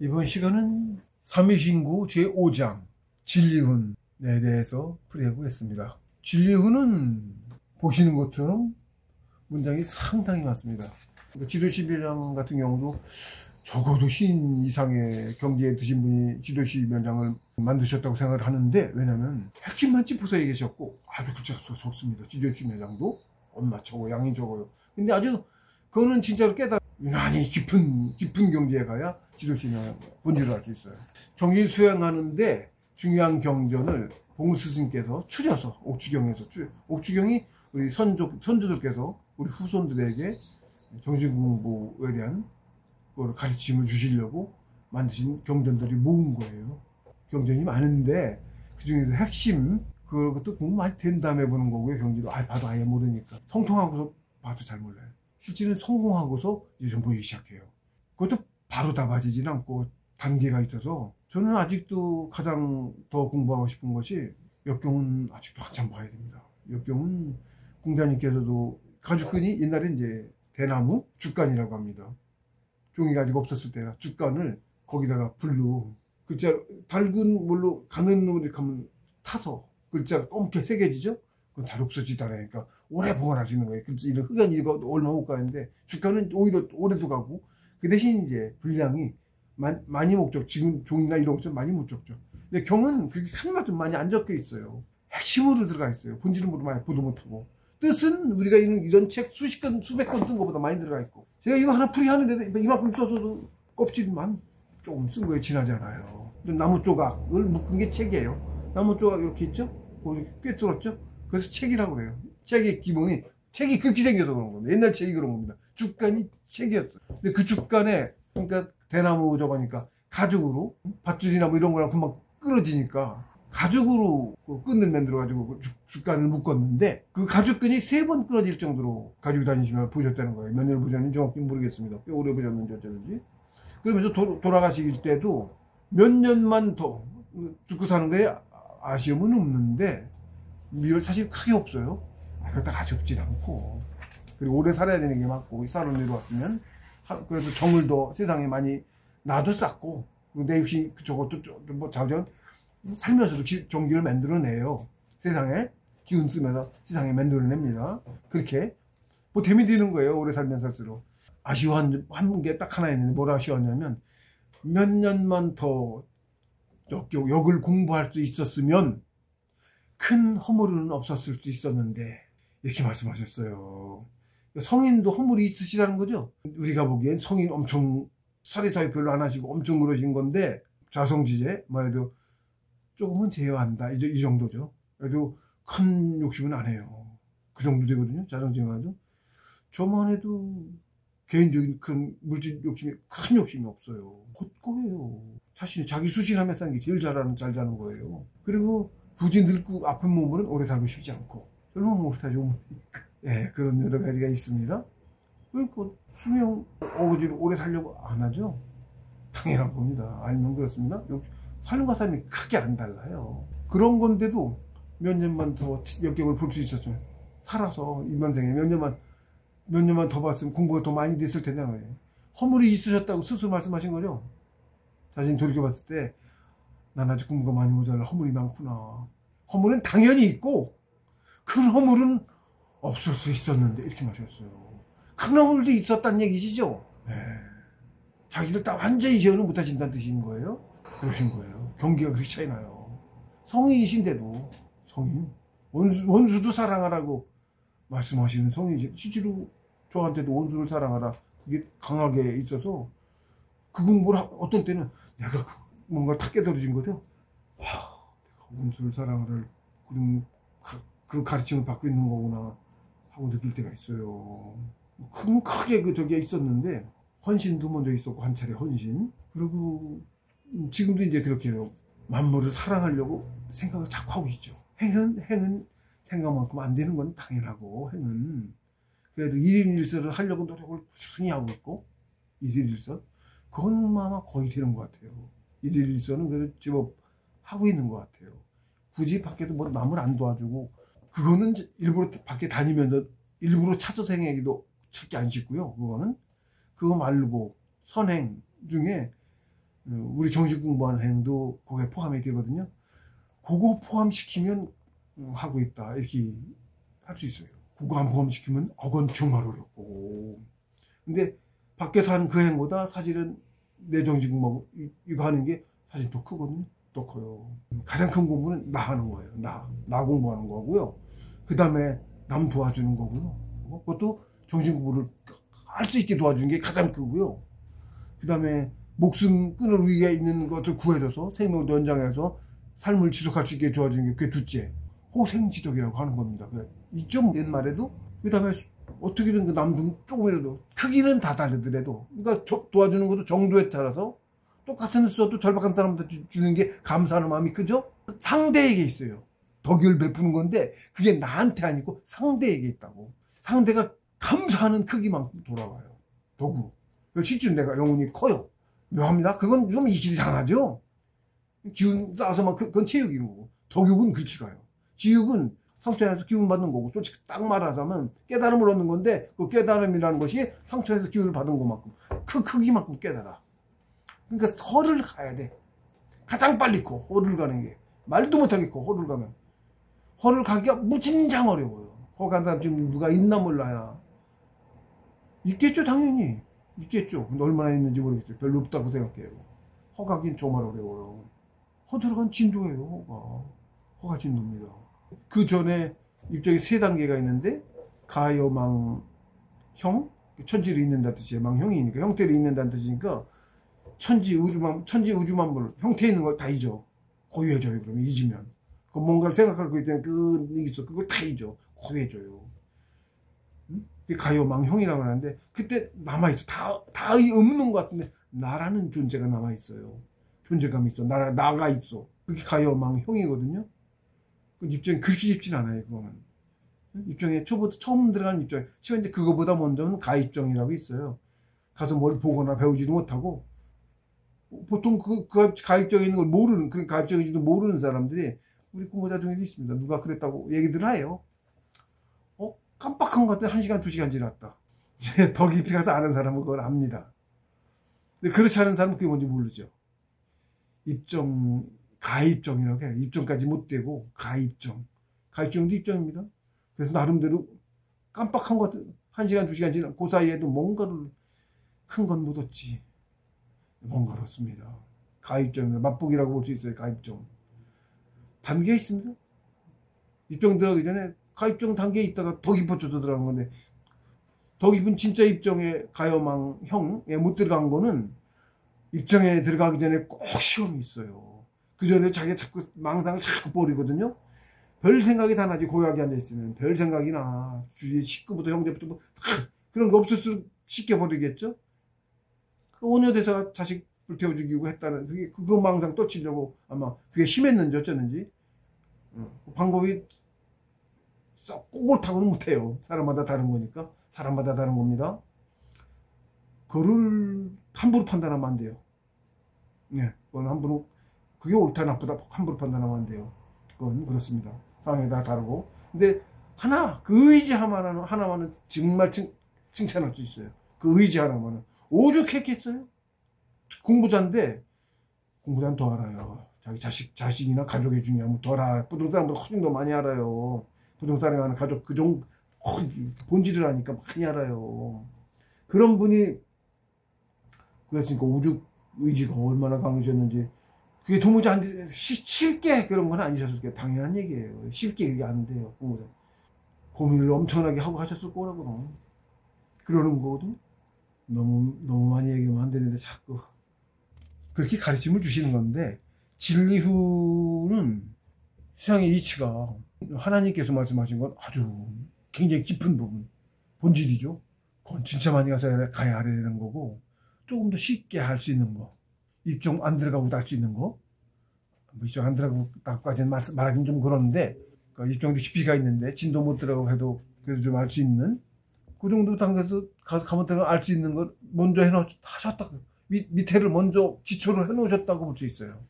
이번 시간은 삼위신구 제5장 진리훈에 대해서 풀이해보겠습니다. 진리훈은 보시는 것처럼 문장이 상당히 많습니다. 지도시위원장 같은 경우도 적어도 신 이상의 경지에 드신 분이 지도시위원장을 만드셨다고 생각을 하는데, 왜냐면 핵심만 짚어서 얘기하셨고 아주 글자가 적습니다. 지도시위원장도 얼마 적어요, 양이 적어요. 근데 아주 그거는 진짜로 유난히 깊은 경지에 가야 지도시위원장 본질을 알 수 있어요. 정신 수행하는데 중요한 경전을 봉스스님께서 추려서 옥주경이 우리 선조들께서 우리 후손들에게 정신공부에 대한 그걸 가르침을 주시려고 만드신 경전들이 모은 거예요. 경전이 많은데 그 중에서 핵심 그것도 공부 많이 된 다음에 보는 거고요. 경지도 봐도 아예 모르니까 통통하고서 봐도 잘 몰라요. 실제는 성공하고서 이제 좀 보이기 시작해요. 그것도 바로 다 맞지진 않고 단계가 있어서, 저는 아직도 가장 더 공부하고 싶은 것이 역경은 아직도 한참 봐야 됩니다. 역경은 공자님께서도 가죽끈이 옛날에 이제 대나무 죽간이라고 합니다. 종이가 아직 없었을 때라 죽간을 거기다가 불로 글자 밝은 물로 가는 놈을 이렇게 하면 타서 글자가 검게 새겨지죠? 그건 잘 없어지지 않으니까 오래 보관할 수 있는 거예요. 글자 이런 흑연 이거 얼마 못 가는데 죽간은 오히려 오래도 가고, 그 대신 이제 분량이 많이 못 적죠. 지금 종이나 이런 것좀 많이 못 적죠. 근데 경은 그게 큰 말 좀 많이 안 적혀 있어요. 핵심으로 들어가 있어요. 본질은 많이 보도 못하고, 뜻은 우리가 이런 책 수십 권, 수백 권 쓴 것보다 많이 들어가 있고, 제가 이거 하나 풀이하는데도 이만큼 써서도 껍질만 조금 쓴 거에 지나지 않아요. 나무 조각을 묶은 게 책이에요. 나무 조각 이렇게 있죠? 거기 꿰뚫었죠? 그래서 책이라고 그래요. 책의 기본이, 책이 그렇게 생겨서 그런 겁니다. 옛날 책이 그런 겁니다. 죽간이 책이었어요. 근데 그 죽간에, 그러니까 대나무 저거니까 가죽으로, 밧줄이나 뭐 이런 거랑 금방 끊어지니까 가죽으로 그 끈을 만들어가지고 죽간을 묶었는데, 그 가죽끈이 3번 끊어질 정도로 가지고 다니시면 보셨다는 거예요. 몇 년을 보셨는지 정확히 모르겠습니다. 꽤 오래 보셨는지 어쩌는지. 그러면서 돌아가실 때도 몇 년만 더 죽고 사는 거에 아쉬움은 없는데, 미련 사실 크게 없어요. 그렇다고 아쉽진 않고, 그리고 오래 살아야 되는 게 맞고, 살아 내려왔으면 그래도 정을 더 세상에 많이 나도 쌓고, 내 육신 저것도 뭐 자전 살면서도 정기를 만들어내요. 세상에 기운 쓰면서 세상에 만들어냅니다. 그렇게 뭐 됨이 되는 거예요. 오래 살면 살수록. 아쉬워한 게 딱 하나 있는데, 뭘 아쉬웠냐면 몇 년만 더 역을 공부할 수 있었으면 큰 허물은 없었을 수 있었는데, 이렇게 말씀하셨어요. 성인도 허물이 있으시다는 거죠. 우리가 보기엔 성인 엄청 사리사욕 별로 안 하시고 엄청 그러신 건데, 자성지제 말해도 조금은 제어한다, 이 정도죠. 그래도 큰 욕심은 안 해요. 그 정도 되거든요. 자성지제만도. 저만 해도 개인적인 큰 물질 욕심이, 큰 욕심이 없어요. 헛거예요. 사실 자기 수신하며 사는 게 제일 잘 사는 거예요. 그리고 굳이 늙고 아픈 몸으로는 오래 살고 싶지 않고, 젊은 몸으로 살고 싶으니까. 예, 그런 여러 가지가 있습니다. 그러니까 수명 어거지로 오래 살려고 안 하죠. 당연한 겁니다. 알면 그렇습니다. 삶과 삶이 크게 안 달라요. 그런 건데도 몇 년만 더 역경을 볼 수 있었으면, 살아서 이번 생에 몇 년만 더 봤으면 공부가 더 많이 됐을 텐데 말이에요. 허물이 있으셨다고 스스로 말씀하신 거죠. 자신 돌이켜봤을 때, 난 아직 공부가 많이 모자라, 허물이 많구나. 허물은 당연히 있고 큰 허물은 없을 수 있었는데, 이렇게 마셨어요. 큰 허물도 있었다는 얘기시죠. 네. 자기를 다 완전히 제어는 못하신다는 뜻인 거예요. 그러신 거예요. 경기가 그렇게 차이 나요. 성인이신데도, 성인 원수도 사랑하라고 말씀하시는 성인이신, 실제로 저한테도 원수를 사랑하라, 그게 강하게 있어서 그 공부를 어떤 때는 내가 뭔가 탁 깨달아진 거죠. 내가 원수를 사랑하라, 그 가르침을 받고 있는 거구나 하고 느낄 때가 있어요. 크게 저기가 있었는데, 헌신도 먼저 있었고, 한 차례 헌신. 그리고 지금도 이제 그렇게 만물을 사랑하려고 생각을 자꾸 하고 있죠. 행은 생각만큼 안 되는 건 당연하고, 행은 그래도 일인일서를 하려고 노력을 꾸준히 하고 있고, 일일일서 그건 아마 거의 되는 것 같아요. 일일일서는 그래도 제법 하고 있는 것 같아요. 굳이 밖에도 뭐 남을 안 도와주고, 그거는 일부러 밖에 다니면서 일부러 찾아서 행하기도 찾기 안 쉽고요. 그거 말고 선행 중에 우리 정식 공부하는 행도 그게 포함이 되거든요. 그거 포함시키면 하고 있다 이렇게 할 수 있어요. 그거 안 포함시키면 그건 정말 어렵고. 근데 밖에서 하는 그 행보다 사실은 내 정식 공부 이거 하는 게 사실 더 크거든요. 더 커요. 가장 큰 공부는 나 하는 거예요. 나 공부하는 거고요. 그 다음에 남 도와주는 거고요. 그것도 정신 공부를 할 수 있게 도와주는 게 가장 크고요. 그 다음에 목숨 끊을 위기가 있는 것을 구해줘서 생명을 연장해서 삶을 지속할 수 있게 도와주는 게 그게 둘째. 호생지덕이라고 하는 겁니다. 이점 옛말에도 그 다음에 어떻게든 그 남도 조금이라도 크기는 다 다르더라도 그러니까 도와주는 것도 정도에 따라서 똑같은 수도 절박한 사람한테 주는 게 감사하는 마음이 크죠? 상대에게 있어요. 덕을 베푸는 건데 그게 나한테 아니고 상대에게 있다고. 상대가 감사하는 크기만큼 돌아와요. 덕으로. 실제로 내가 영혼이 커요. 묘합니다. 그건 좀 이상하죠? 기운 쌓아서 막 그건 체육인 거고. 덕육은 그렇게 가요. 지육은 상처에서 기운 받는 거고. 솔직히 딱 말하자면 깨달음을 얻는 건데 그 깨달음이라는 것이 상처에서 기운을 받은 것만큼 그 크기만큼 깨달아. 그러니까 허를 가야 돼. 가장 빨리 커. 허를 가는 게. 말도 못하게 커. 허를 가면. 허를 가기가 무진장 어려워요. 허 간 사람 지금 누가 있나 몰라야. 있겠죠 당연히. 있겠죠. 근데 얼마나 있는지 모르겠어요. 별로 없다고 생각해요. 허 가긴 정말 어려워요. 허 들어간 진도예요. 허가 진도입니다. 그 전에 입장이 세 단계가 있는데 가여망형, 천지를 잇는다는 뜻이에요. 망형이니까 형태를 잇는다는 뜻이니까 천지 우주만물 형태 있는 걸 다 잊어. 고유해져요. 그러면 잊으면 그 뭔가를 생각하고 있다면 그걸 다 잊어. 고유해져요. 가여망형이라고 하는데 그때 남아있어. 다 없는 것 같은데 나라는 존재가 남아있어요. 존재감이 있어. 나가 있어. 그게 가여망형이거든요. 그 입장이 그렇게 깊진 않아요. 그거는 입장에 처음 들어가는 입장. 치면 그거보다 먼저는 가입정이라고 있어요. 가서 뭘 보거나 배우지도 못하고 보통 그 가입정에 있는 걸 모르는, 그 가입정인지도 모르는 사람들이 우리 공부자 중에도 있습니다. 누가 그랬다고 얘기들 해요. 깜빡한 것 같아. 1시간, 2시간 지났다. 이제 더 깊이 가서 아는 사람은 그걸 압니다. 근데 그렇지 않은 사람은 그게 뭔지 모르죠. 가입정이라고 해요. 입정까지 못 되고, 가입정도 입정입니다. 그래서 나름대로 깜빡한 것 같아. 1시간, 2시간 지나, 그 사이에도 뭔가를, 큰 건 못 얻지. 뭔가를 얻습니다. 가입정입니다. 맛보기라고 볼 수 있어요. 가입정. 단계가 있습니다. 입정 들어가기 전에 가입정 단계에 있다가 더 깊어져서 들어간 건데, 더 깊은 진짜 입정에 가여망형에 못 들어간 거는 입정에 들어가기 전에 꼭 시험이 있어요. 그 전에 자기가 자꾸 망상을 자꾸 버리거든요. 별 생각이 다 나지. 고요하게 앉아있으면 별 생각이나 주위에 식구부터 형제부터 뭐 그런 거 없을수록 쉽게 버리겠죠. 그 오녀대사가 자식 불태워 죽이고 했다는 그거 망상 떨치려고 아마 그게 심했는지 어쩌는지 방법이 썩 꼿꼿하고는 못해요. 사람마다 다른 거니까. 사람마다 다른 겁니다. 그걸 함부로 판단하면 안 돼요. 네, 그건 함부로, 그게 옳다 나쁘다 함부로 판단하면 안 돼요. 그건 그렇습니다. 상황에 따라 다르고. 근데 그 의지 하나만은 정말 칭찬할 수 있어요. 그 의지 하나만은. 오죽했겠어요? 공부자인데, 공부자는 더 알아요. 자기 자식이나 가족이 중요하면 더 알아요. 부동산보다 훨씬 더 많이 알아요. 부동산에 가는 가족, 본질을 아니까 많이 알아요. 그런 분이, 그랬으니까 오죽 의지가 얼마나 강하셨는지, 그게 도무지 안 돼, 쉽게 그런 건 아니셨을 거예요. 당연한 얘기예요. 쉽게 그게 안 돼요. 고민을 엄청나게 하고 하셨을 거라고. 그러는 거거든. 너무 많이 얘기하면 안 되는데 자꾸. 그렇게 가르침을 주시는 건데, 진리후는 세상의 이치가 하나님께서 말씀하신 건 아주 굉장히 깊은 부분, 본질이죠. 그건 진짜 많이 가야 알아야 되는 거고, 조금 더 쉽게 할 수 있는 거, 입정 안 들어가고도 할 수 있는 거, 입정 안 들어가고까지는 말하기는 좀 그런데, 그러니까 입정도 깊이가 있는데 진도 못 들어가고 해도 그래도 좀 알 수 있는 그 정도 단계에서 가면 알 수 있는 걸 먼저 하셨다고. 밑에를 먼저 기초를 해놓으셨다고 볼 수 있어요.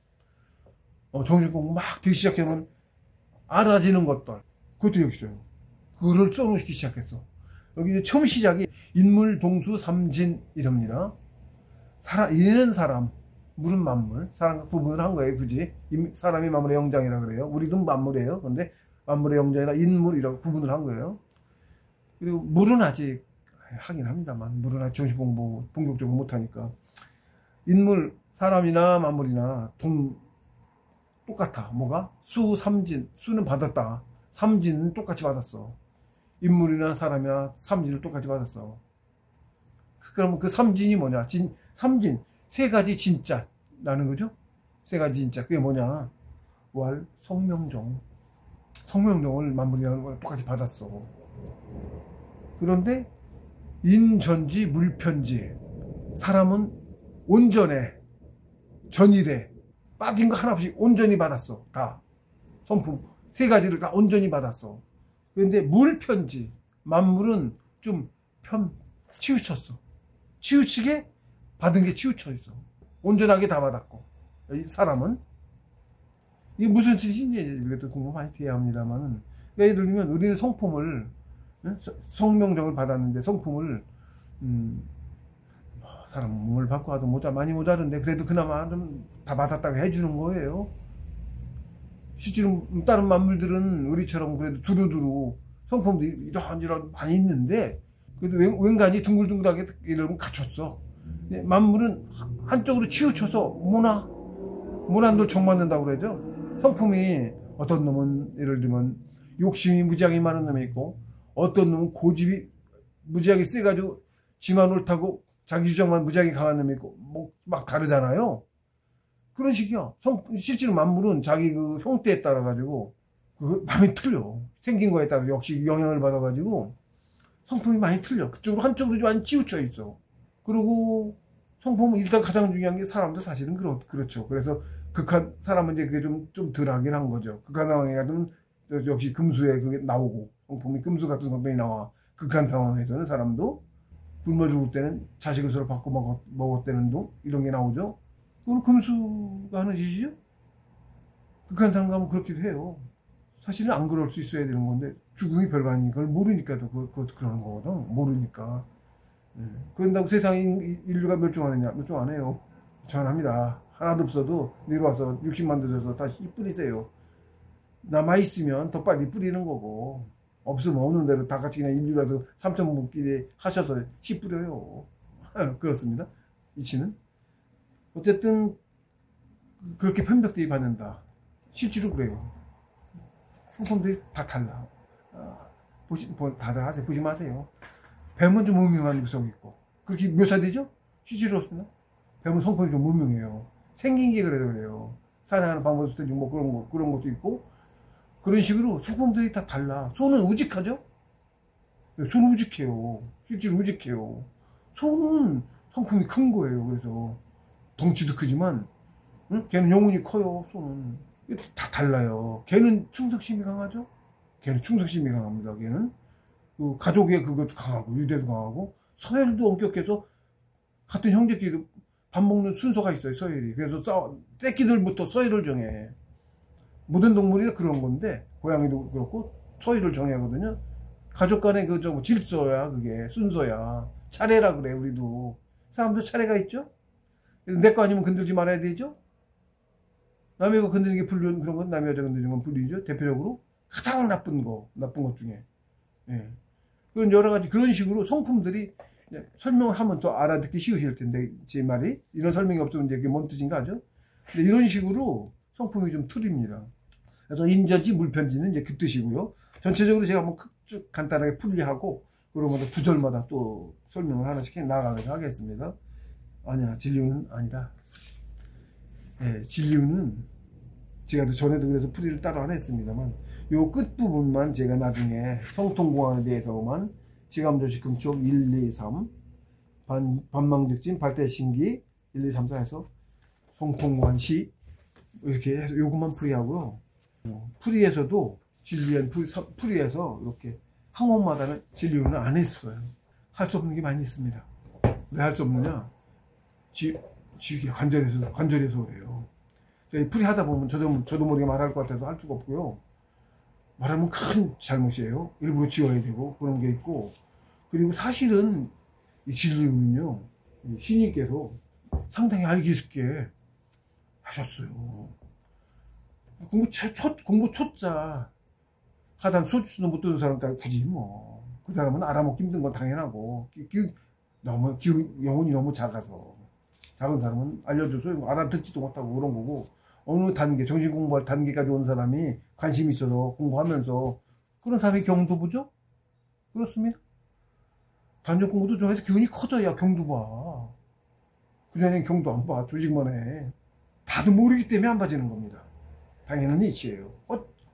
정신 공부 막 되기 시작하면 알아지는 것들, 그것도 여기 있어요. 그거를 써놓기 시작했어. 여기 이제 처음 시작이 인물, 동수, 삼진 이럽니다. 있는 사람, 물은 만물. 사람과 구분을 한 거예요, 굳이. 사람이 만물의 영장이라 그래요. 우리도 만물이에요. 근데 만물의 영장이라 인물이라고 구분을 한 거예요. 그리고 물은 아직 하긴 합니다만, 물은 아직 정식 공부 본격적으로 못하니까. 인물, 사람이나 만물이나 똑같아. 뭐가? 수, 삼진. 수는 받았다. 삼진은 똑같이 받았어. 인물이나 사람이나 삼진을 똑같이 받았어. 그러면 그 삼진이 뭐냐? 삼진. 세 가지 진짜라는 거죠? 세 가지 진짜. 그게 뭐냐? 왈, 성명종. 성명종을 만물이라는 걸 똑같이 받았어. 그런데 인전지, 물편지. 사람은 온전해. 전일해. 빠진 거 하나없이 온전히 받았어. 다. 성품. 세 가지를 다 온전히 받았어. 그런데 물편지. 만물은 좀 치우쳤어. 치우치게 받은 게 치우쳐 있어. 온전하게 다 받았고. 이 사람은. 이게 무슨 뜻인지 이것도 공부 많이 돼야 합니다만은. 예를 들면 우리는 성품을, 성명정을 받았는데 성품을, 사람 몸을 받고 와도 많이 모자른데 그래도 그나마 좀 다 받았다고 해주는 거예요. 실제로 다른 만물들은 우리처럼 그래도 두루두루 성품도 이런저런 많이 있는데 그래도 웬간히 둥글둥글하게 이런 갖췄어. 만물은 한쪽으로 치우쳐서 모난돌 정맞는다고 그러죠. 성품이 어떤 놈은 예를 들면 욕심이 무지하게 많은 놈이 있고 어떤 놈은 고집이 무지하게 세가지고 지만 옳다고 자기 주장만 무지하게 강한 놈이 있고 뭐 막 다르잖아요. 그런 식이야. 실제로 만물은 자기 그 형태에 따라 가지고 그 많이 틀려. 생긴 거에 따라 역시 영향을 받아 가지고 성품이 많이 틀려. 그쪽으로 한쪽으로 많이 치우쳐 있어. 그리고 성품은 일단 가장 중요한 게 사람도 사실은 그렇죠. 그래서 극한 사람은 이제 그게 좀 덜하긴 한 거죠. 극한 상황에 가면 역시 금수에 그게 나오고 성품이 금수 같은 성품이 나와. 극한 상황에서는 사람도 굶어 죽을 때는 자식을 서로 바꿔 먹었다는 둥 이런 게 나오죠. 그건 금수가 하는 짓이죠. 극한 상황 가면 그렇기도 해요. 사실은 안 그럴 수 있어야 되는 건데 죽음이 별거 아닌 걸 모르니까도 그러는 거거든. 모르니까. 그런다고 세상에 인류가 멸종하느냐? 멸종 안 해요. 전합니다. 하나도 없어도 내려와서 60만 드셔서 다시 씨 뿌리세요. 남아있으면 더 빨리 뿌리는 거고 없으면 없는 대로 다 같이 그냥 인류라도 3,000분끼리 하셔서 씨 뿌려요. 그렇습니다. 이치는. 어쨌든 그렇게 편벽대입 받는다. 실제로 그래요. 성품들이 다 달라. 다들 하세요. 보지 마세요. 뱀은 좀 무명한 구석이 있고 그렇게 묘사되죠? 실제로 없습니다. 뱀은 성품이 좀 무명해요. 생긴 게 그래요. 사냥하는 방법도 있고 뭐 그런 것도 있고 그런 식으로 성품들이 다 달라. 소는 우직하죠? 소는 우직해요. 실제로 우직해요. 소는 성품이 큰 거예요. 그래서 덩치도 크지만 걔는 영혼이 커요. 소는 다 달라요. 걔는 충성심이 강하죠? 걔는 충성심이 강합니다. 걔는 그 가족의 그것도 강하고 유대도 강하고 서열도 엄격해서 같은 형제끼리 밥 먹는 순서가 있어요. 서열이. 그래서 새끼들부터 서열을 정해. 모든 동물이 그런 건데 고양이도 그렇고 서열을 정해하거든요. 가족 간의 그 질서야. 그게 순서야. 차례라 그래. 우리도 사람도 차례가 있죠. 내 거 아니면 건들지 말아야 되죠. 남의 거 건드리는 게 불륜 그런 건 남의 여자 건드리는 건 불륜이죠. 대표적으로 가장 나쁜 것 중에. 예. 그런 여러 가지 그런 식으로 성품들이 설명을 하면 더 알아듣기 쉬우실 텐데 제 말이 이런 설명이 없으면 이제 이게 뭔 뜻인가 하죠. 근데 이런 식으로 성품이 좀 틀립니다. 그래서 인전지 물편지는 이제 그 뜻이고요. 전체적으로 제가 한번 쭉 간단하게 풀이하고 그러면서 구절마다 또 설명을 하나씩 해 나가면서 하겠습니다. 아니야, 진리우는 아니다. 예, 진리우는 제가 전에도 그래서 풀이를 따로 안 했습니다만 요 끝부분만 제가 나중에 성통공안에 대해서만 지감조식금촉 1, 2, 3 반망득진 발대신기 1, 2, 3, 4 해서 성통공안시 이렇게 해서 요것만 풀이하고요. 풀이에서도 진리한 풀이에서 이렇게 항목마다는 진리우는 안 했어요. 할 수 없는 게 많이 있습니다. 왜 할 수 없느냐? 지위가 관절해서 그래요. 풀이 하다 보면 저도 모르게 말할 것 같아서 할 수가 없고요. 말하면 큰 잘못이에요. 일부러 지워야 되고 그런 게 있고 그리고 사실은 이 진리는요 신님께서 상당히 알기 쉽게 하셨어요. 공부 초짜 하다 소주도 못 드는 사람까지 굳이 뭐. 그 사람은 알아먹기 힘든 건 당연하고, 영혼이 너무 작아서. 작은 사람은 알려줘서 알아듣지도 못하고 그런 거고, 어느 단계, 정신 공부할 단계까지 온 사람이 관심이 있어서 공부하면서, 그런 사람이 경두부죠? 그렇습니다. 단적 공부도 좀 해서 기운이 커져야 경두 봐. 그전에는 경두 안 봐. 조직만 해. 다들 모르기 때문에 안 봐지는 겁니다. 당연한 이치예요.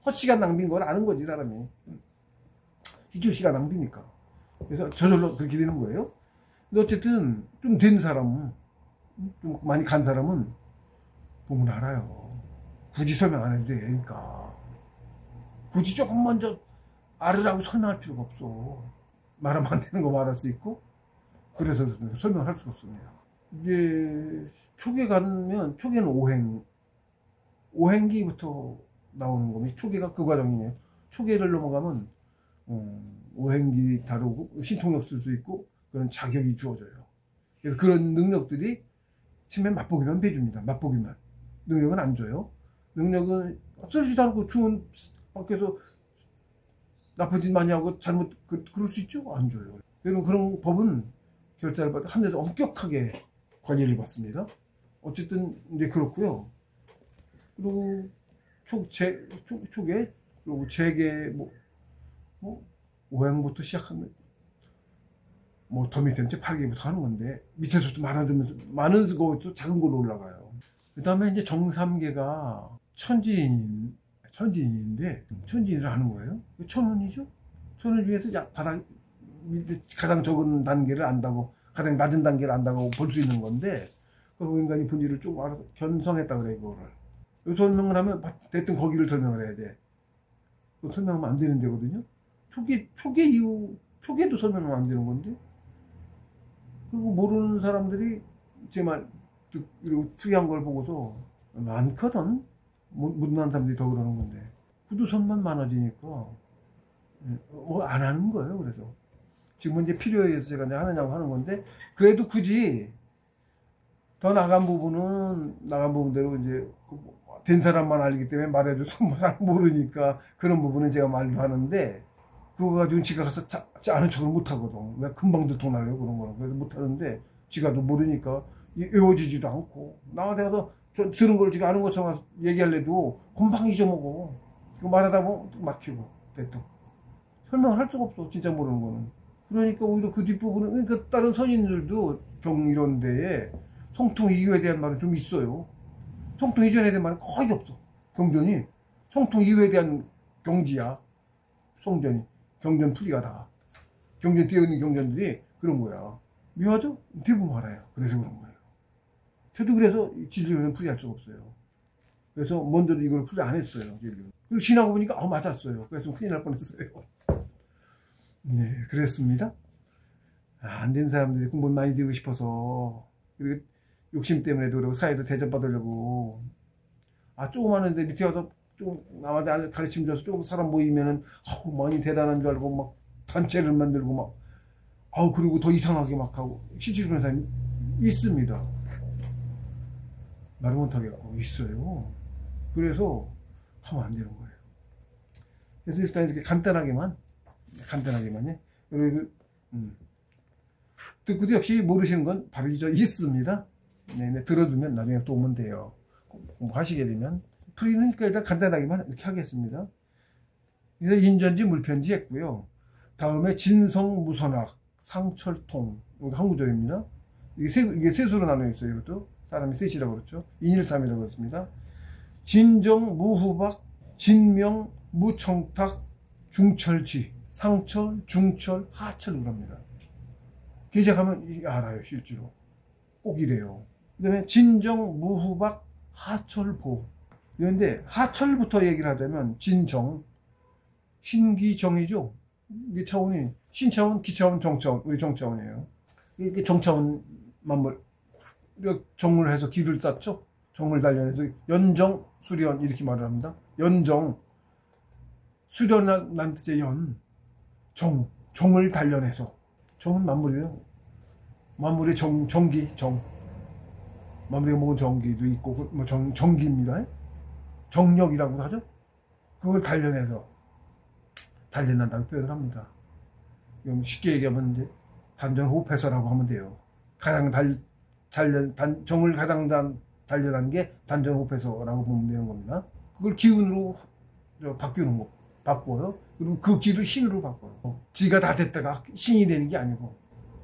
헛시간 낭비인 걸 아는 거지, 사람이. 희주 시간 낭비니까. 그래서 저절로 그렇게 되는 거예요. 근데 어쨌든, 좀 된 사람, 좀 많이 간 사람은 보면 알아요. 굳이 설명 안 해도 되니까. 굳이 조금 먼저 알으라고 설명할 필요가 없어. 말하면 안 되는 거 말할 수 있고, 그래서 설명을 할 수가 없습니다. 이제, 초계 가면, 초계는 오행기부터 나오는 겁니다. 초계가 그 과정이에요. 초계를 넘어가면, 오행기 다루고, 신통력 쓸 수 있고, 그런 자격이 주어져요. 그래서 그런 능력들이 치면 맛보기만 빼줍니다. 맛보기만. 능력은 안 줘요. 능력은 쓰지도 않고 주문 밖에서 나쁜 짓 많이 하고 잘못, 그럴 수 있죠? 안 줘요. 여러분, 그런 법은 결자를 받아 한 데서 엄격하게 관리를 받습니다. 어쨌든, 이제 그렇고요. 그리고, 초계, 그리고 재계, 오행부터 시작하면, 더 밑에는 이제 8계부터 하는 건데, 밑에서부터 많아지면서, 많은 거부터 작은 걸로 올라가요. 그 다음에 이제 정삼계가 천지인인데, 천지인을 하는 거예요. 천원이죠? 천원 중에서 가장 적은 단계를 안다고, 가장 낮은 단계를 안다고 볼 수 있는 건데, 그 인간이 본질을 쭉 알아서 견성했다 그래, 이거를. 이 설명을 하면, 대뜸 거기를 설명을 해야 돼. 설명하면 안 되는 데거든요. 초계 이후, 초계도 설명하면 안 되는 건데, 그리고 모르는 사람들이 제 말, 그리고 풀이한 걸 보고서 많거든? 못난 사람들이 더 그러는 건데. 구두선만 많아지니까, 안 하는 거예요, 그래서. 지금은 이제 필요에 의해서 제가 이제 하느냐고 하는 건데, 그래도 굳이 더 나간 부분대로 이제 된 사람만 알기 때문에 말해줘서 잘 모르니까 그런 부분은 제가 말도 하는데, 그거 가지고 지가 가서 아는 척을 못 하거든. 왜 금방 들통나려고 그런 거는. 그래서 못 하는데, 지가도 모르니까 외워지지도 않고, 나가서 들은 걸 지가 아는 것처럼 얘기하려도 금방 잊어먹어. 말하다 보면 막히고, 됐다. 설명을 할 수가 없어, 진짜 모르는 거는. 그러니까 오히려 그 뒷부분은, 그러니까 다른 선인들도 경 이런 데에 성통 이유에 대한 말은 좀 있어요. 성통 이전에 대한 말은 거의 없어. 경전이. 성통 이유에 대한 경지야. 성전이. 경전 풀이가 다. 경전 뛰어 있는 경전들이 그런 거야. 묘하죠? 대부분 알아요. 그래서 그런 거예요. 저도 그래서 진리론은 풀이할 수가 없어요. 그래서 먼저도 이걸 풀이 안 했어요. 진리론. 그리고 지나고 보니까 맞았어요. 그래서 큰일 날 뻔했어요. 네, 그랬습니다. 안 된 사람들이 공부 많이 되고 싶어서, 그리고 욕심 때문에도 그러고 사회에서 대접받으려고, 조그마한데 밑에 와서 좀 남한테 가르침 줘서 조금 사람 모이면은 많이 대단한 줄 알고 막 단체를 만들고 막 그리고 더 이상하게 막 하고 실제로 그런 사람이 있습니다. 말을 못하겠고 있어요. 그래서 하면 안 되는 거예요. 그래서 일단 이렇게 간단하게만요. 그리고 듣고도 역시 모르시는 건 바로 있습니다. 네, 들어두면 나중에 또 오면 돼요. 공부하시게 되면. 풀이니까 일단 간단하게만 이렇게 하겠습니다. 그래서 인전지 물편지 했고요. 다음에 진성무선학 상철통, 한 구절입니다. 이게 세수로 나눠 있어요. 이것도 사람이 셋이라고 그렇죠. 인일삼이라고 그렇습니다. 진정 무후박 진명 무청탁 중철지 상철 중철 하철 그럽니다. 기적하면 알아요. 실제로 꼭 이래요. 그 다음에 진정 무후박 하철보. 그런데 하철부터 얘기를 하자면 진정, 신기정이죠. 이게 차원이 신차원, 기차원, 정차원, 우리 정차원이에요. 이게 정차원 만물 정을 해서 기를 쌌죠. 정을 단련해서 연정, 수련 이렇게 말을 합니다. 연정, 수련한 뜻의 연, 정을 단련해서 정은 만물이에요. 만물의 정기, 정. 마무리가 먹은 전기도 있고, 뭐 전기입니다. 정력이라고 하죠. 그걸 단련한다고 표현을 합니다. 쉽게 얘기하면 이제 단전호흡해서라고 하면 돼요. 가장 정을 가장 단련한 게 단전호흡해서라고 보면 되는 겁니다. 그걸 기운으로 바꿔요. 그리고 그 기를 신으로 바꿔요. 지가 다 됐다가 신이 되는 게 아니고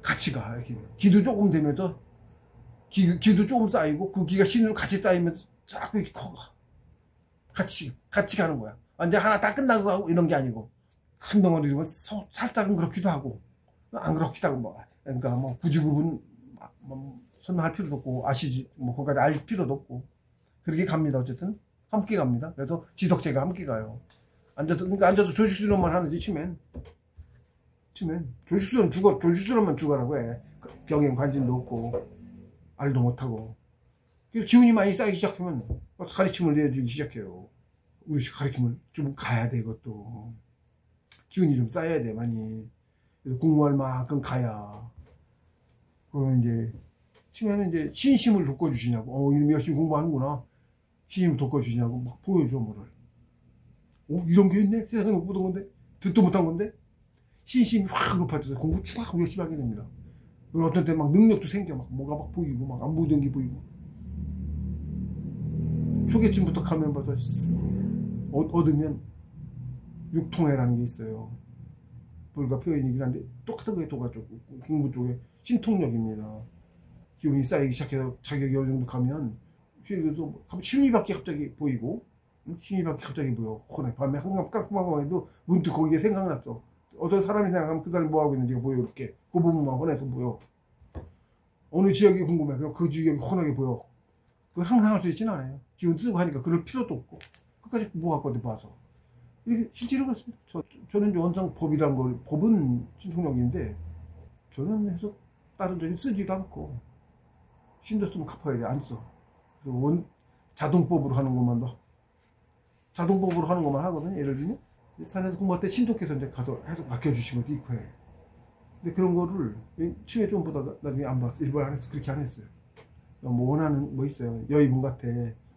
같이 가. 기도 조금 되면서 기도 조금 쌓이고 그 기가 신으로 같이 쌓이면서 자꾸 이렇게 커가. 같이 가는 거야. 완전 하나 다 끝나고 하고 이런 게 아니고 큰 덩어리면 살짝은 그렇기도 하고 안 그렇기도 하고 뭐 그러니까 뭐 굳이 구분 설명할 필요도 없고 아시지 뭐 거기까지 알 필요도 없고 그렇게 갑니다. 어쨌든 함께 갑니다. 그래서 지덕체가 함께 가요. 앉아서 조식수련만 하는지 치면 조식수련만 죽어라고 해. 경영 관심도 없고 알도 못하고 기운이 많이 쌓이기 시작하면 가르침을 내주기 시작해요. 우리 가르침을 좀 가야 돼. 이것도 기운이 좀 쌓여야 돼. 많이 공부할 만큼 가야. 그러면 이제 치면은 이제 신심을 돋궈주시냐고. 이놈 열심히 공부하는구나. 신심을 돋궈주시냐고 막 보여줘. 뭐를. 이런 게 있네. 세상에 못 보던 건데, 듣도 못한 건데. 신심이 확 높아져서 공부 쫙 열심히 하게 됩니다. 그리고 어떤 때 막 능력도 생겨. 막 뭐가 막 보이고 막 안 보이던 게 보이고. 초계층부터 가면 벌써 얻으면 육통회라는 게 있어요. 불가 표현이긴 한데 똑같은 거에 똑같죠. 공부 쪽에 신통력입니다. 기운이 쌓이기 시작해서 자격이 어느 정도 가면 심리밖에 갑자기 보이고 심리밖에 갑자기 보여. 밤에 한강 깜깜하고 해도 문득 거기에 생각났어. 어떤 사람이 생각하면 그 사람이 뭐하고 있는지가 보여. 이렇게 그 부분만 훤해서 보여. 어느 지역이 궁금해. 그럼 그 지역이 훤하게 보여. 그걸 항상 할 수 있지는 않아요. 기운 쓰고 하니까 그럴 필요도 없고 끝까지 공부하거든 봐서. 이게 실제로 그렇습니다. 저는 이제 원상 법이란 걸, 법은 신통력인데 저는 해서 다른 적이 쓰지도 않고 신도 쓰면 갚아야 돼. 안 써. 그래서 자동법으로 하는 것만 하거든요. 예를 들면 산에서 공부할 때 신도께서 이제 가서 해서 맡겨주시고 있고 해. 근데 그런 거를 처음에 좀 보다가 나중에 안 봤어. 일본 안 했어. 그렇게 안 했어요. 뭐 원하는 뭐 있어요. 여의분 같아.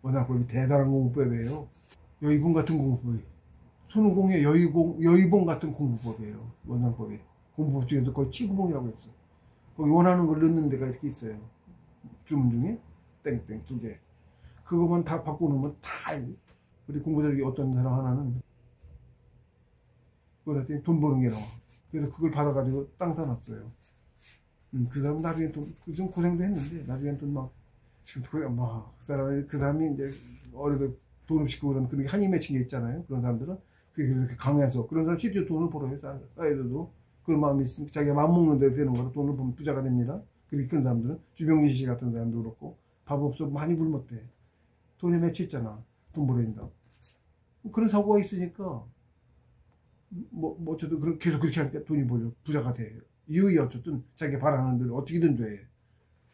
원상법이 대단한 공부법이에요. 여의분 같은 공부법이. 손오공의 여의봉 같은 공부법이에요. 원상법이. 공부법 중에서 거의 치구봉이라고 했어. 거기 원하는 걸 넣는 데가 이렇게 있어요. 주문 중에 땡땡 2개. 그거만 다 바꿔놓으면 다 우리 공부자들이 어떤 사람 하나는 그걸 돈 버는 게 나와. 그래서 그걸 받아가지고 땅 사놨어요. 그 사람은 나중에 좀 고생도 했는데 나중에 그 사람이 이제 어려도 돈 없이고 그런 게 한이 맺힌 게 있잖아요. 그런 사람들은 그렇게 강해서 그런 사람 실제 돈을 벌어요. 사이드도 그런 마음이 있으면 자기가 마음먹는 대로 되는 거로 돈을 벌면 부자가 됩니다. 그렇게 큰 사람들은 주병진 씨 같은 사람도 그렇고 밥 없어 많이 굶었대. 돈이 맺혀있잖아. 돈 벌어야 된다. 그런 사고가 있으니까 어쨌든 계속 그렇게 하니까 돈이 벌려 부자가 돼. 이유야 어쨌든 자기가 바라는 대로 어떻게든 돼.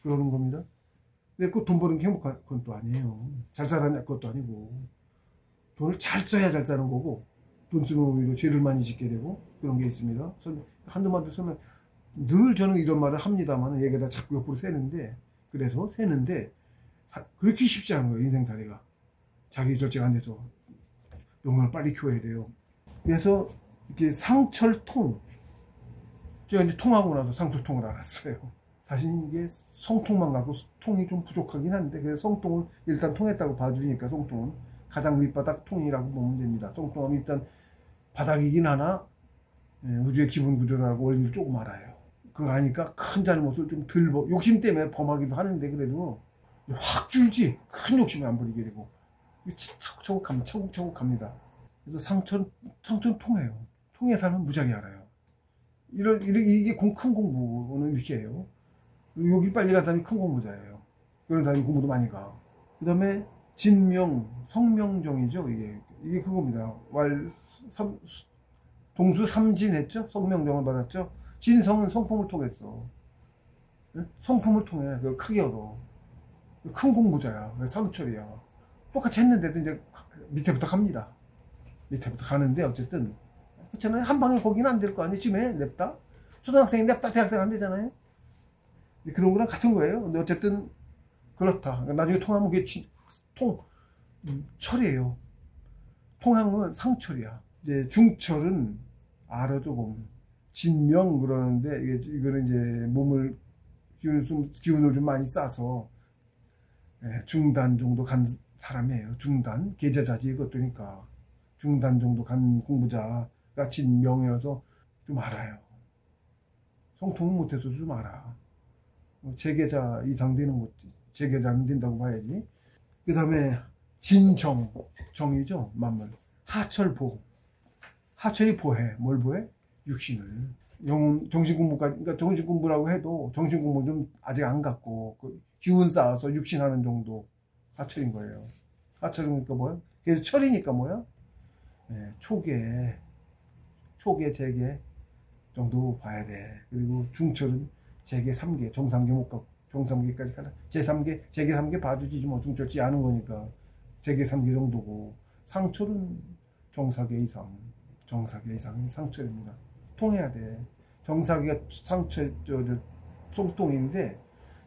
그러는 겁니다. 근데 그 돈 버는 게 행복한 건 또 아니에요. 잘 살았냐 그것도 아니고 돈을 잘 써야 잘 사는 거고 돈 쓰면 오히려 죄를 많이 짓게 되고 그런 게 있습니다. 한두 마디 쓰면 늘 저는 이런 말을 합니다만 얘기가 자꾸 옆으로 새는데 그렇게 쉽지 않은 거예요. 인생살이가. 자기 절제가 안 돼서 영혼을 빨리 키워야 돼요. 그래서 이렇게 상철통 제가 이제 통하고 나서 상철통을 알았어요. 사실 이게 성통만 갖고 통이 좀 부족하긴 한데 그래서 성통을 일단 통했다고 봐주니까 성통은 가장 밑바닥 통이라고 보면 됩니다. 성통은 일단 바닥이긴 하나 우주의 기본 구조라고 원리를 조금 알아요. 그거 아니까 큰 잘못을 좀 욕심 때문에 범하기도 하는데 그래도 확 줄지 큰 욕심을 안 부리게 되고 차곡차곡 갑니다. 그래서 상처는 통해요. 통해 살면 무지하게 알아요. 이게 큰 공부는 이렇게 해요. 여기 빨리 간 사람이 큰 공부자예요. 그런 사람이 공부도 많이 가. 그 다음에 진명, 성명정이죠. 이게 그겁니다. 동수 삼진 했죠? 성명정을 받았죠? 진성은 성품을 통했어. 성품을 통해. 크게 얻어. 큰 공부자야. 상철이야. 똑같이 했는데도 이제 밑에부터 갑니다. 밑에부터 가는데 어쨌든 그렇잖아요. 한 방에 거기는 안 될 거 아니에요. 지금에 냅다. 초등학생이 냅다 대학생 안 되잖아요. 그런 거랑 같은 거예요. 근데 어쨌든 그렇다. 그러니까 나중에 통하면 그게 철이에요. 통한 건 상철이야. 이제 중철은 알아 조금. 진명 그러는데 이거는 이제 몸을 기운을 좀 많이 싸서 중단 정도 간 사람이에요. 중단 계좌자지 이것도니까 중단 정도 간 공부자가 진명이어서 좀 알아요. 성통은 못해서도 좀 알아. 재계자 이상 되는 거지. 재계자는 된다고 봐야지. 그 다음에 진정, 정이죠. 만물. 하철보. 하철이 보해. 뭘 보해? 육신을. 정신공부까지, 그러니까 정신공부라고 해도 정신공부 좀 아직 안 갔고, 기운 쌓아서 육신하는 정도. 하철인 거예요. 하철이니까 뭐야? 그래서 철이니까 뭐야? 초계, 재계 정도 봐야 돼. 그리고 중철은 재계 3개, 정삼계 못 가고, 정삼계까지 가라. 제3계, 재계 3개 봐주지 뭐 중철지 않은 거니까. 재계 3개 정도고, 상철은 정사계 이상, 정사계 이상이 상철입니다. 통해야 돼. 정사계가 상철, 성통인데,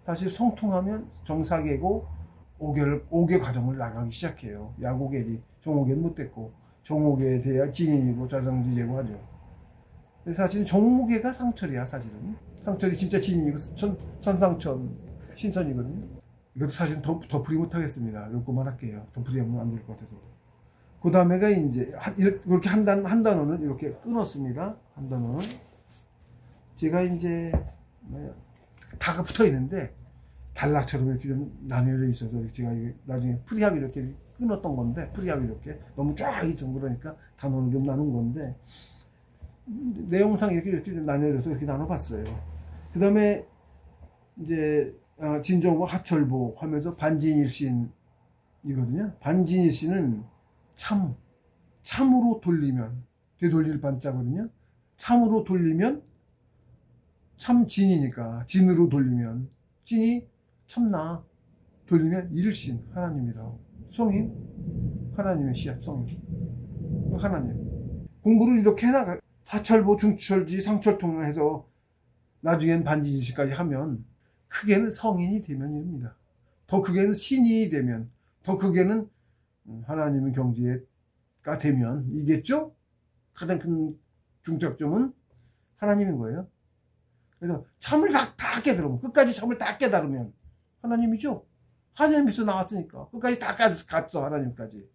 사실 성통하면 정사계고, 5개 과정을 나가기 시작해요. 야고계지, 정오계는 못 됐고, 정오계에 대해 진인이고, 자성지제고 하죠. 사실은 정오계가 상철이야, 사실은. 상철이 진짜 진인이고, 천상천, 신선이거든요. 이것도 사실 덧풀이 못하겠습니다. 요거만 할게요. 덧풀이 하면 안 될 것 같아서. 그 다음에가 이제, 이렇게 한 단어는 이렇게 끊었습니다. 한 단어는. 제가 이제, 다가 붙어 있는데, 단락처럼 이렇게 좀 나뉘어져 있어서, 제가 나중에 풀이하기 이렇게 끊었던 건데, 풀이하기 이렇게 너무 쫙 있어. 그러니까 단어는 좀 나눈 건데, 내용상 이렇게 좀 나뉘어져서 이렇게 나눠봤어요. 그 다음에, 이제, 진정과 합철보 하면서 반진일신이거든요. 반진일신은 참으로 돌리면, 되돌릴 반자거든요. 참으로 돌리면, 참진이니까, 진으로 돌리면, 진이 참나, 돌리면 일신, 하나님이다. 성인, 하나님의 씨앗, 성인. 하나님. 공부를 이렇게 해나가, 하철보, 중철지, 상철통을 해서, 나중엔 반진일신까지 하면, 크게는 성인이 되면 입니다. 더 크게는 신이 되면, 더 크게는 하나님의 경지가 되면 이겠죠? 가장 큰 중적점은 하나님인 거예요. 그래서 참을 다 깨달으면, 끝까지 참을 다 깨달으면 하나님이죠. 하나님에서 나왔으니까 끝까지 다 갔어. 하나님까지.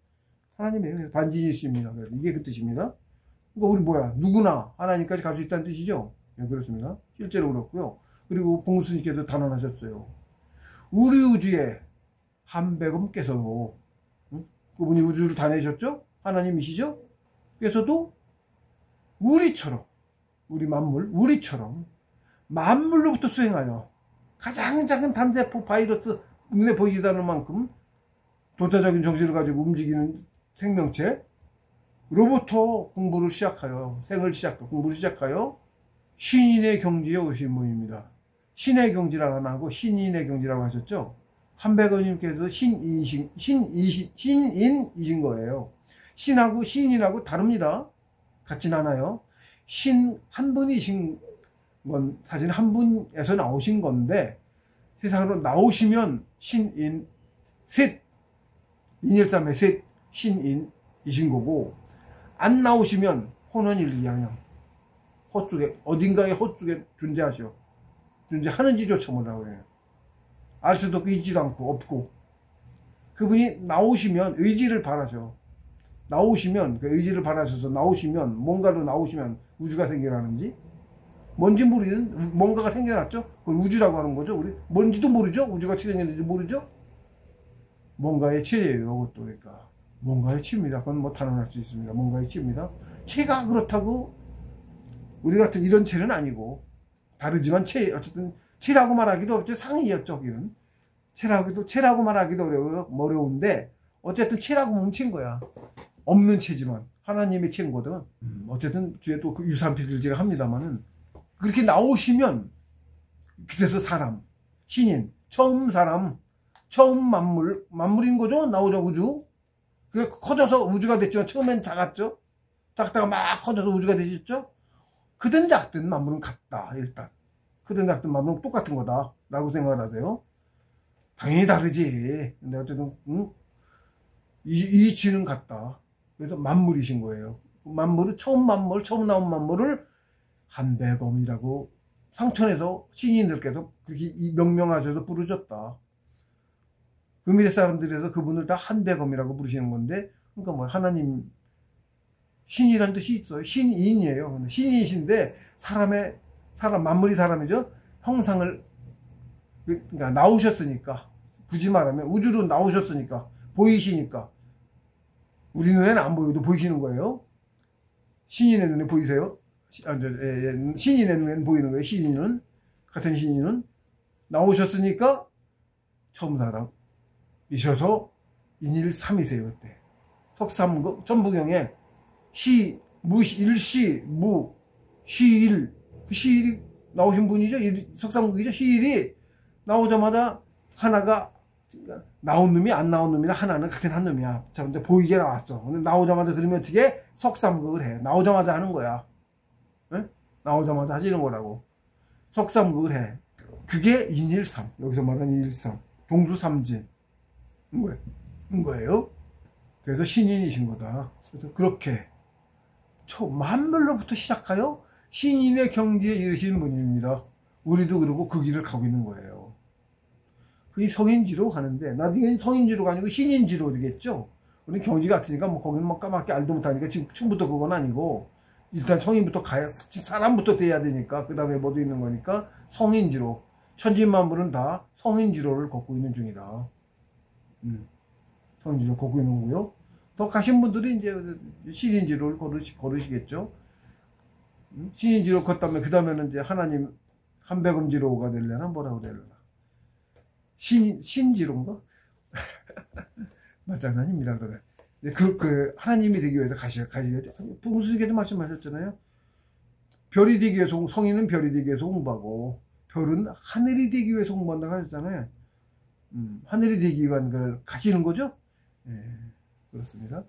하나님이에요. 반진일신입니다. 이게 그 뜻입니다. 그러니까 우리 뭐야? 누구나 하나님까지 갈 수 있다는 뜻이죠. 네, 그렇습니다. 실제로 그렇고요. 그리고 봉수님께서 단언하셨어요. 우리 우주에 한백음께서도 그분이 우주를 다 내셨죠? 하나님이시죠? 그래서도 우리처럼, 우리 만물, 우리처럼 만물로부터 수행하여 가장 작은 단세포 바이러스, 눈에 보이지 않는 만큼 도자적인 정신을 가지고 움직이는 생명체로부터 공부를 시작하여, 공부를 시작하여 신인의 경지에 오신 분입니다. 신의 경지라고 안 하고 신인의 경지라고 하셨죠? 한백원님께서 신인이신 거예요. 신하고 신인하고 다릅니다. 같진 않아요. 신 한 분이신 건 사실 한 분에서 나오신 건데, 세상으로 나오시면 신인 셋, 인일삼의 셋 신인이신 거고, 안 나오시면 혼원일이양양, 헛속에, 어딘가에 헛속에 존재하는지조차 모르라고 그래요. 알 수도 없고 있지도 않고 없고. 그분이 나오시면 의지를 바라죠. 나오시면, 그 의지를 바라셔서 나오시면, 뭔가로 나오시면 우주가 생겨나는지, 뭔지 모르는 뭔가가 생겨났죠? 그걸 우주라고 하는 거죠. 우리 뭔지도 모르죠? 우주가 어떻게 생겼는지 모르죠? 뭔가의 체예요. 이것도. 그러니까 뭔가의 체입니다. 그건 뭐 단언할 수 있습니다. 뭔가의 체입니다. 체가 그렇다고 우리 같은 이런 체는 아니고, 다르지만 체, 어쨌든 체라고 말하기도 어렵죠. 상이었죠. 여기는 체라고 말하기도 어려운데, 어쨌든 체라고 뭉친 거야. 없는 체지만 하나님의 체인 거든. 어쨌든 뒤에 또 그 유산필질제가 합니다만은, 그렇게 나오시면, 그래서 사람, 신인, 처음 사람, 처음 만물인 거죠. 나오죠, 우주. 그게 커져서 우주가 됐지만 처음엔 작았죠. 작다가 막 커져서 우주가 되셨죠. 크든 작든 만물은 같다. 일단 크든 작든 만물은 똑같은 거다 라고 생각을 하세요. 당연히 다르지. 근데 어쨌든 이 지는 같다. 그래서 만물이신 거예요. 만물을 처음 나온 만물을 한백엄이라고 상천에서 신인들께서 그렇게 명명하셔서 부르셨다. 금일의 사람들에서 그분을 다 한백엄이라고 부르시는 건데, 그러니까 뭐 하나님 신이란 뜻이 있어요. 신인이에요. 신이신데 사람 만물이 사람이죠. 형상을 그러니까 나오셨으니까, 굳이 말하면 우주로 나오셨으니까, 보이시니까 우리 눈에는 안 보여도 보이시는 거예요. 신인의 눈에 보이세요? 신인의 눈에는 보이는 거예요. 신인은, 같은 신인은 나오셨으니까 처음 사람이셔서 인일삼이세요. 그때 석삼 전부경에 일시 무 시일, 그 시일이 나오신 분이죠. 석삼국이죠. 시일이 나오자마자 하나가 나온 놈이 안 나온 놈이나 하나는 같은 한 놈이야. 자, 이제 보이게 나왔어. 근데 나오자마자 그러면 어떻게 석삼극을 해? 나오자마자 하는 거야. 네? 나오자마자 하시는 거라고. 석삼극을 해. 그게 인일삼. 여기서 말하는 인일삼. 동수삼진. 거예요. 그래서 신인이신 거다. 그래서 그렇게 만물로부터 시작하여 신인의 경지에 이르신 분입니다. 우리도 그러고 그 길을 가고 있는 거예요. 그게 성인지로 가는데, 나중에 성인지로가 아니고 신인지로 되겠죠. 우리 경지 같으니까 뭐 거기는 뭐 까맣게 알도 못하니까 지금부터 그건 아니고, 일단 성인부터 가야, 사람부터 돼야 되니까, 그 다음에 뭐도 있는 거니까 성인지로. 천지만물은 다 성인지로를 걷고 있는 중이다. 성인지로 걷고 있는 거고요. 더 가신 분들이 이제 신인지로를 걸으시겠죠. 신인지로 걷다면 그 다음에는 이제 하나님 한백음지로가 되려나 뭐라고 되려나. 신지로인가? 말장난입니다. 그러면 그 하나님이 되기 위해서 가시겠죠. 풍수지께서 말씀하셨잖아요. 별이 되기 위해서, 성인은 별이 되기 위해서 공부하고, 별은 하늘이 되기 위해서 공부한다고 하셨잖아요. 하늘이 되기 위한 걸 가시는 거죠. 예, 그렇습니다.